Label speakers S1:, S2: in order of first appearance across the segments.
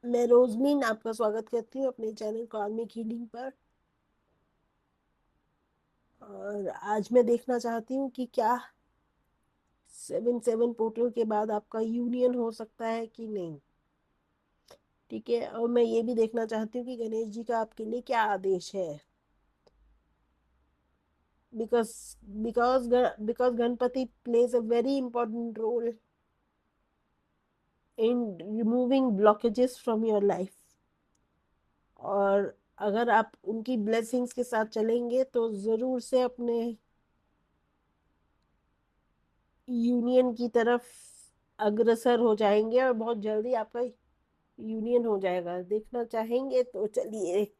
S1: मैं रोजमीन आपका स्वागत करती हूँ अपने चैनल कॉर्मिक हीलिंग पर। और आज मैं देखना चाहती हूँ कि क्या 7/7 पोर्टल के बाद आपका यूनियन हो सकता है कि नहीं। ठीक है, और मैं ये भी देखना चाहती हूँ कि गणेश जी का आपके लिए क्या आदेश है। Because because Ganpati plays a very important role in removing blockages from your life. और अगर आप उनकी ब्लेसिंग्स के साथ चलेंगे तो ज़रूर से अपने यूनियन की तरफ अग्रसर हो जाएंगे और बहुत जल्दी आपका यूनियन हो जाएगा। देखना चाहेंगे तो चलिए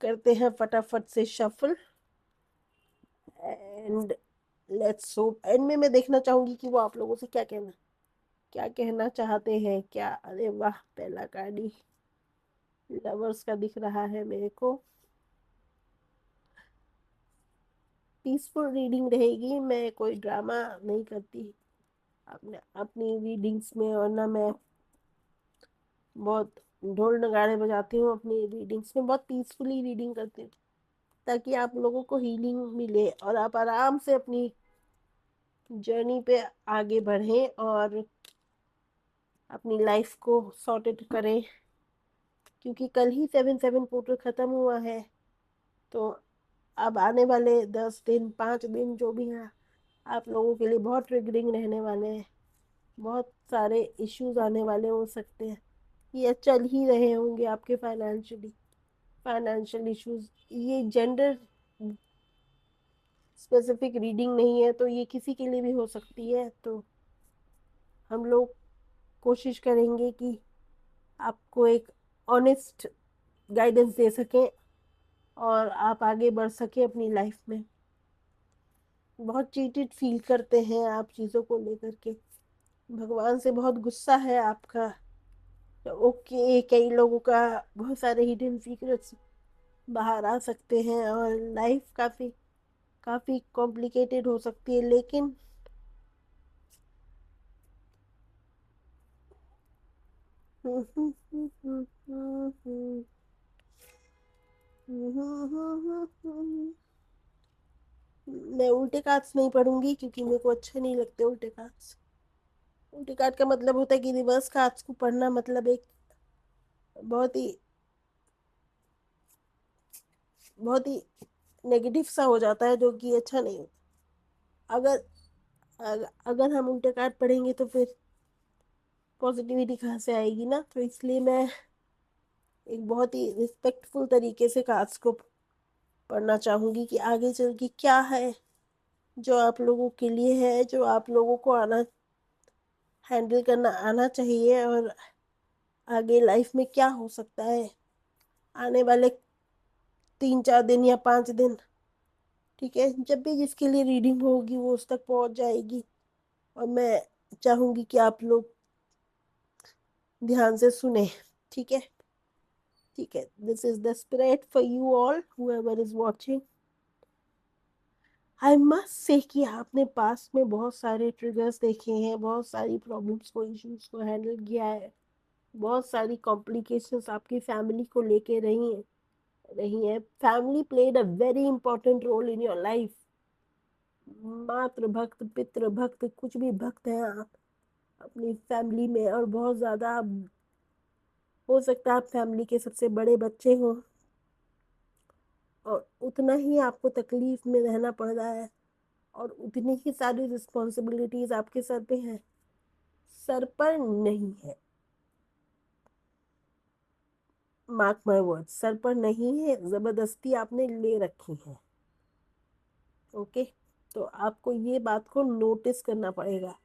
S1: करते हैं फटाफट से shuffle. And let's hope and में मैं देखना चाहूंगी कि वो आप लोगों से क्या कहना चाहते हैं। क्या, अरे वाह, पहला कार्ड ही लवर्स का दिख रहा है मेरे को। पीसफुल रीडिंग रहेगी, मैं कोई ड्रामा नहीं करती अपने अपनी रीडिंग्स में, और ना मैं बहुत ढोल नगाड़े बजाती हूँ अपनी रीडिंग्स में। बहुत पीसफुली रीडिंग करती हूँ ताकि आप लोगों को हीलिंग मिले और आप आराम से अपनी जर्नी पे आगे बढ़ें और अपनी लाइफ को सॉर्टेड करें। क्योंकि कल ही 7/7 पोर्टल खत्म हुआ है, तो अब आने वाले 10 दिन 5 दिन जो भी हैं आप लोगों के लिए बहुत ट्रिगरिंग रहने वाले हैं। बहुत सारे इश्यूज आने वाले हो सकते हैं, ये चल ही रहे होंगे आपके फाइनेंशियल इश्यूज। ये जेंडर स्पेसिफिक रीडिंग नहीं है, तो ये किसी के लिए भी हो सकती है। तो हम लोग कोशिश करेंगे कि आपको एक ऑनेस्ट गाइडेंस दे सकें और आप आगे बढ़ सकें अपनी लाइफ में। बहुत चीटेड फील करते हैं आप चीज़ों को लेकर के, भगवान से बहुत गुस्सा है आपका। तो ओके, कई लोगों का बहुत सारे हिडन सीक्रेट्स बाहर आ सकते हैं और लाइफ काफ़ी काफ़ी कॉम्प्लिकेटेड हो सकती है, लेकिन मैं उल्टे कार्ड्स नहीं पढ़ूंगी क्योंकि मेरे को अच्छे नहीं लगते उल्टे कार्ड्स। उल्टे कार्ड का मतलब होता है कि रिवर्स कार्ड्स को पढ़ना मतलब एक बहुत ही बहुत ही नेगेटिव सा हो जाता है, जो कि अच्छा नहीं होता। अगर अगर हम उल्टे कार्ड पढ़ेंगे तो फिर पॉजिटिविटी कहाँ से आएगी ना। तो इसलिए मैं एक बहुत ही रिस्पेक्टफुल तरीके से कार्ड्स को पढ़ना चाहूंगी कि आगे चल के क्या है जो आप लोगों के लिए है, जो आप लोगों को आना हैंडल करना आना चाहिए, और आगे लाइफ में क्या हो सकता है आने वाले 3 4 दिन या 5 दिन। ठीक है, जब भी जिसके लिए रीडिंग होगी वो उस तक पहुंच जाएगी। और मैं चाहूंगी कि आप लोग ध्यान से सुने। ठीक है, ठीक है, this is the spirit for you all whoever is watching. I must say कि आपने पास में बहुत सारे ट्रिगर्स देखे हैं, बहुत सारी प्रॉब्लम्स को इश्यूज को हैंडल किया है, बहुत सारी कॉम्प्लिकेशंस आपकी फैमिली को लेके रही है। Family played a very important role in your life. मातृ भक्त, पितृ भक्त, कुछ भी भक्त हैं आप अपनी फैमिली में, और बहुत ज्यादा हो सकता है आप फैमिली के सबसे बड़े बच्चे हो, और उतना ही आपको तकलीफ में रहना पड़ रहा है, और उतनी ही सारी रिस्पॉन्सिबिलिटीज आपके सर पे है। सर पर नहीं है, मार्क माय वर्ड, सर पर नहीं है, जबरदस्ती आपने ले रखी है। ओके, तो आपको ये बात को नोटिस करना पड़ेगा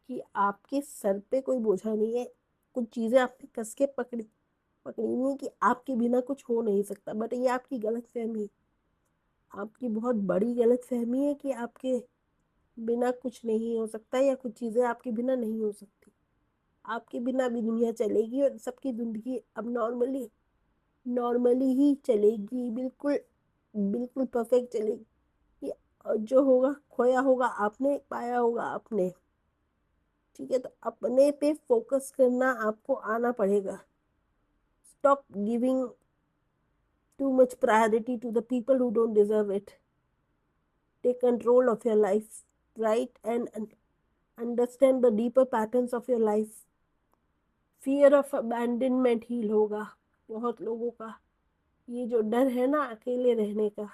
S1: कि आपके सर पे कोई बोझा नहीं है। कुछ चीजें आपने कस के पकड़ी नहीं कि आपके बिना कुछ हो नहीं सकता, बट ये आपकी गलत फहमी है। आपकी बहुत बड़ी गलत फहमी है कि आपके बिना कुछ नहीं हो सकता, या कुछ चीजें आपके बिना नहीं हो सकती। आपके बिना भी दुनिया चलेगी और सबकी जिंदगी अब नॉर्मली नॉर्मली ही चलेगी, बिल्कुल बिल्कुल परफेक्ट चलेगी। और जो होगा खोया होगा आपने, पाया होगा आपने। ठीक है, तो अपने पे फोकस करना आपको आना पड़ेगा। Stop giving too much priority to the people who don't deserve it. Take control of your life, right? And understand the deeper patterns of your life. Fear of abandonment heal होगा बहुत लोगों का। ये जो डर है ना अकेले रहने का,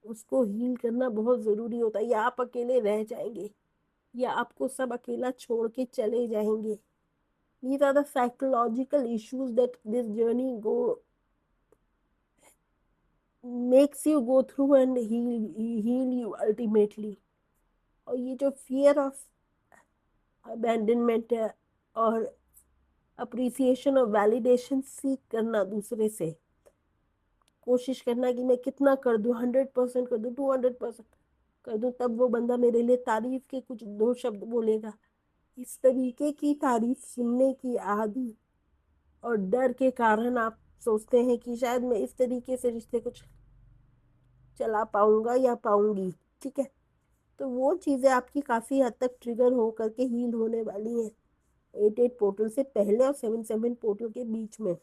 S1: उसको हील करना बहुत जरूरी होता है। या आप अकेले रह जाएंगे या आपको सब अकेला छोड़ के चले जाएंगे। These are the psychological issues that this journey makes you go through and heal you ultimately. और ये जो फियर ऑफ अबैंडनमेंट है और अप्रिसिएशन और वैलिडेशन सीख करना दूसरे से, कोशिश करना कि मैं कितना कर दूं, 100% कर दूं, 200% कर दूं, तब वो बंदा मेरे लिए तारीफ के कुछ दो शब्द बोलेगा। इस तरीके की तारीफ सुनने की आदि और डर के कारण आप सोचते हैं कि शायद मैं इस तरीके से रिश्ते को चला पाऊंगा या पाऊंगी। ठीक है, तो वो चीजें आपकी काफी हद तक ट्रिगर हो करके हील होने वाली हैं 8-8 पोर्टल से पहले और 7-7 पोर्टल के बीच में।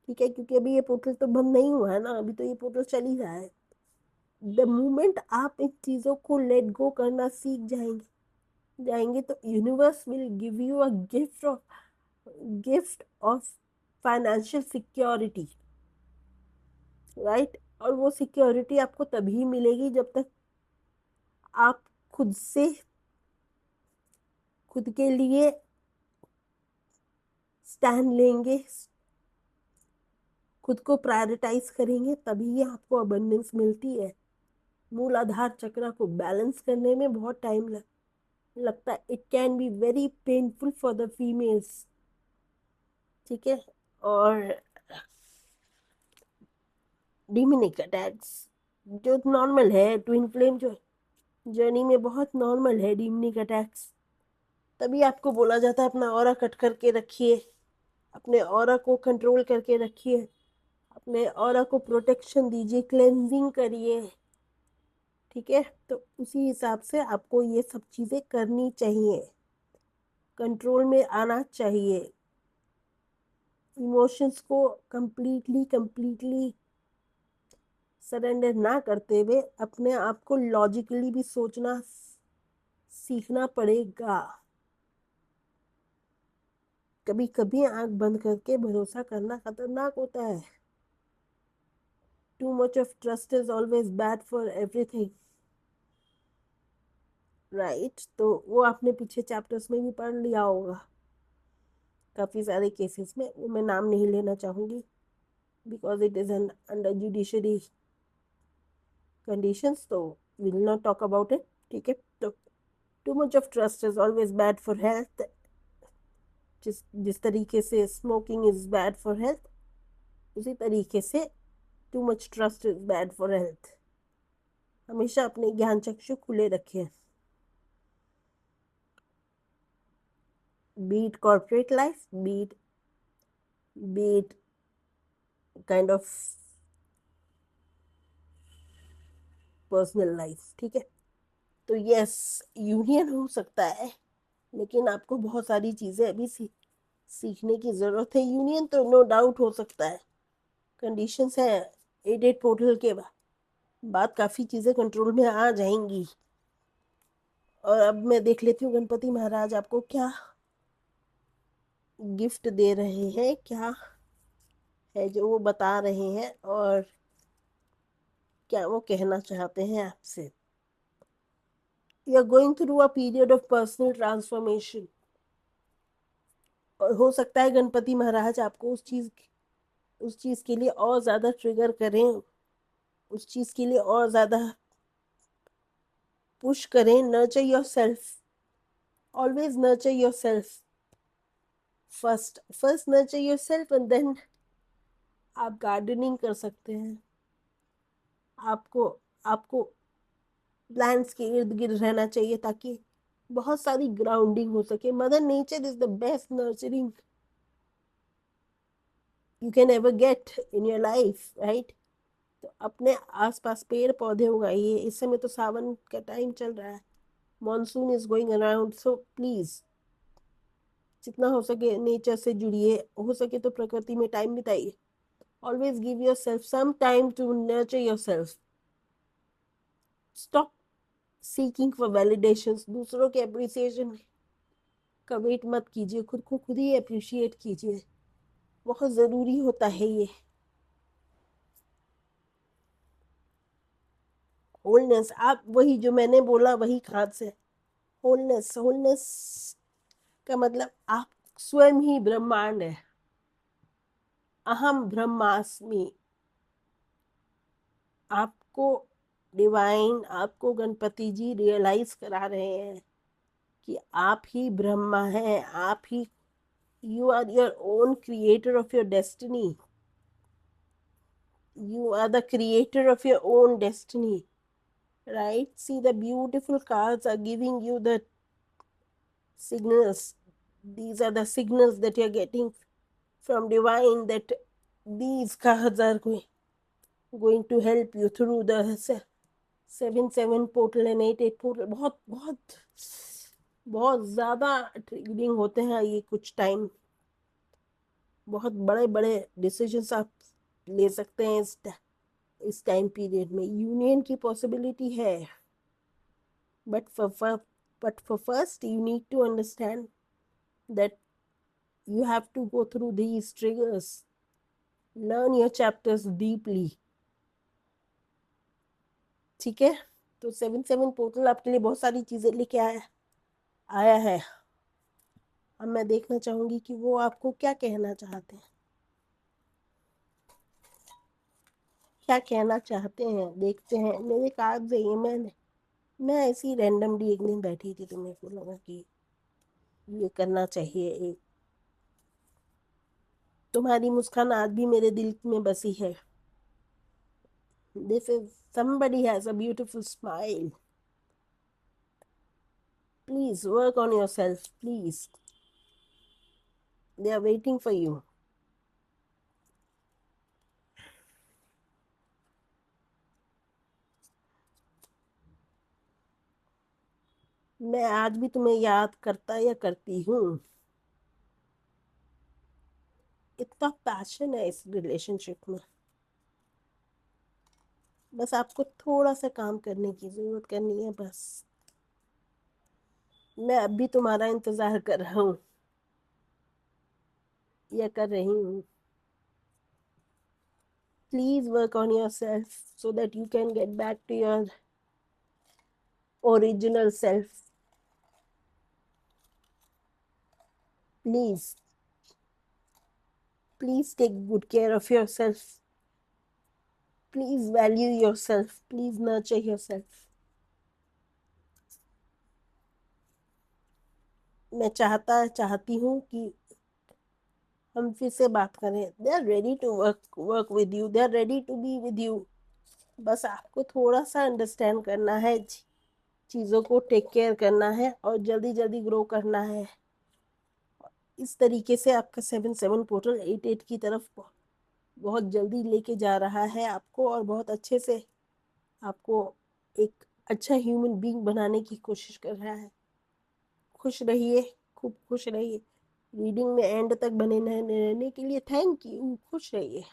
S1: ठीक है, क्योंकि अभी ये पोर्टल तो बंद नहीं हुआ है ना, अभी तो ये पोर्टल चल ही रहा है। द मोमेंट आप इन चीजों को लेट गो करना सीख जाएंगे तो universe will give you a gift of financial security, right? और वो सिक्योरिटी आपको तभी मिलेगी जब तक आप खुद से खुद के लिए स्टैंड लेंगे, खुद को प्रायोरिटाइज करेंगे, तभी आपको अबंडेंस मिलती है। मूलाधार चक्र को बैलेंस करने में बहुत टाइम लगता है। It can be very painful for the females. ठीक है, और डिमिनिक अटैक्स जो नॉर्मल है, ट्विन फ्लेम जो जर्नी में बहुत नॉर्मल है डिमिनिक अटैक्स। तभी आपको बोला जाता है अपना ऑरा कट करके रखिए, अपने ऑरा को कंट्रोल करके रखिए, अपने ऑरा को प्रोटेक्शन दीजिए, क्लेंजिंग करिए। ठीक है, तो उसी हिसाब से आपको ये सब चीजें करनी चाहिए, कंट्रोल में आना चाहिए। इमोशंस को कंप्लीटली कंप्लीटली सरेंडर ना करते हुए अपने आप को लॉजिकली भी सोचना सीखना पड़ेगा। कभी कभी आंख बंद करके भरोसा करना खतरनाक होता है। To much of trust is always bad for everything, right? तो वो आपने पीछे चैप्टर्स में भी पढ़ लिया होगा काफी सारे केसेस में, वो मैं नाम नहीं लेना चाहूंगी because it is an under judiciary conditions, तो we will not talk about it. ठीक है, तो too much of trust is always bad for health. जिस तरीके से smoking is bad for health, उसी तरीके से too much trust is bad for health. हमेशा अपने ज्ञान चक्षु खुले रखें। Be it corporate life, be it kind of personal life. ठीक है, तो यस, यूनियन हो सकता है, लेकिन आपको बहुत सारी चीजें अभी सीखने की जरूरत है। यूनियन तो नो डाउट हो सकता है, कंडीशंस है 8-8 पोर्टल के बाद काफी चीजें कंट्रोल में आ जाएंगी। और अब मैं देख लेती हूँ गणपति महाराज आपको क्या गिफ्ट दे रहे हैं, क्या है जो वो बता रहे हैं और क्या वो कहना चाहते हैं आपसे। You are going through a period of personal transformation, और हो सकता है गणपति महाराज आपको उस चीज के लिए और ज्यादा ट्रिगर करें, उस चीज के लिए और ज्यादा पुश करें। Nurture your self, always nurture your self first nurture your self and then आप गार्डनिंग कर सकते हैं। आपको आपको प्लांट्स के इर्द गिर्द रहना चाहिए ताकि बहुत सारी ग्राउंडिंग हो सके। Mother nature is the best nurturing you can ever get in your life, right? तो अपने आसपास पेड़ पौधे उगाइए। इस समय तो सावन का टाइम चल रहा है, monsoon is going around, so please जितना हो सके नेचर से जुड़िए, हो सके तो प्रकृति में टाइम बिताइए। Always give your self some time to nurture your self. Stop seeking for validation, दूसरों के अप्रिसिएशन का वेट मत कीजिए, खुद को खुद ही अप्रिशिएट कीजिए, बहुत जरूरी होता है ये। होलनेस, आप वही जो मैंने बोला वही खाद से। होलनेस, होलनेस का मतलब आप स्वयं ही ब्रह्मांड है। अहम ब्रह्मास्मि। आपको डिवाइन, आपको गणपति जी रियलाइज करा रहे हैं कि आप ही ब्रह्मा हैं, आप ही, you are your own creator of your destiny. You are the creator of your own destiny, right? See, the beautiful cards are giving you the signals. These are the signals that you're getting from divine, that these cards are going to help you through the 7-7 portal and 8-8 portal। बहुत बहुत बहुत ज्यादा triggering होते हैं ये कुछ time. बहुत बड़े बड़े डिसीजंस आप ले सकते हैं इस टाइम पीरियड में। यूनियन की पॉसिबिलिटी है, but for first you need to understand that you have to go through these triggers, learn your chapters deeply। ठीक है, तो 7-7 पोर्टल आपके लिए बहुत सारी चीजें लेके आया है। अब मैं देखना चाहूंगी कि वो आपको क्या कहना चाहते हैं, क्या कहना चाहते हैं। देखते हैं, मेरे कार्ड है ये। मैं ऐसी रैंडमली एक दिन बैठी थी तो मेरे को लगा कि ये करना चाहिए। एक तुम्हारी मुस्कान आज भी मेरे दिल में बसी है। This is somebody has a beautiful smile। Please work on yourself, please, they are waiting for you। मैं आज भी तुम्हें याद करता या करती हूँ। इतना पैशन है इस रिलेशनशिप में, बस आपको थोड़ा सा काम करने की जरूरत करनी है बस। मैं अब भी तुम्हारा इंतजार कर रहा हूँ या कर रही हूँ। Please work on yourself so that you can get back to your original self. Please please take good care of yourself। Please value yourself। Please nurture yourself। मैं चाहती हूँ कि हम फिर से बात करें। They are ready to work with you, they are ready to be with you. बस आपको थोड़ा सा अंडरस्टैंड करना है, चीज़ों को टेक केयर करना है और जल्दी जल्दी ग्रो करना है। इस तरीके से आपका 7-7 पोर्टल 8-8 की तरफ बहुत जल्दी लेके जा रहा है आपको, और बहुत अच्छे से आपको एक अच्छा ह्यूमन बीइंग बनाने की कोशिश कर रहा है। खुश रहिए, खूब खुश रहिए। रीडिंग में एंड तक बने रहने के लिए थैंक यू। खुश रहिए।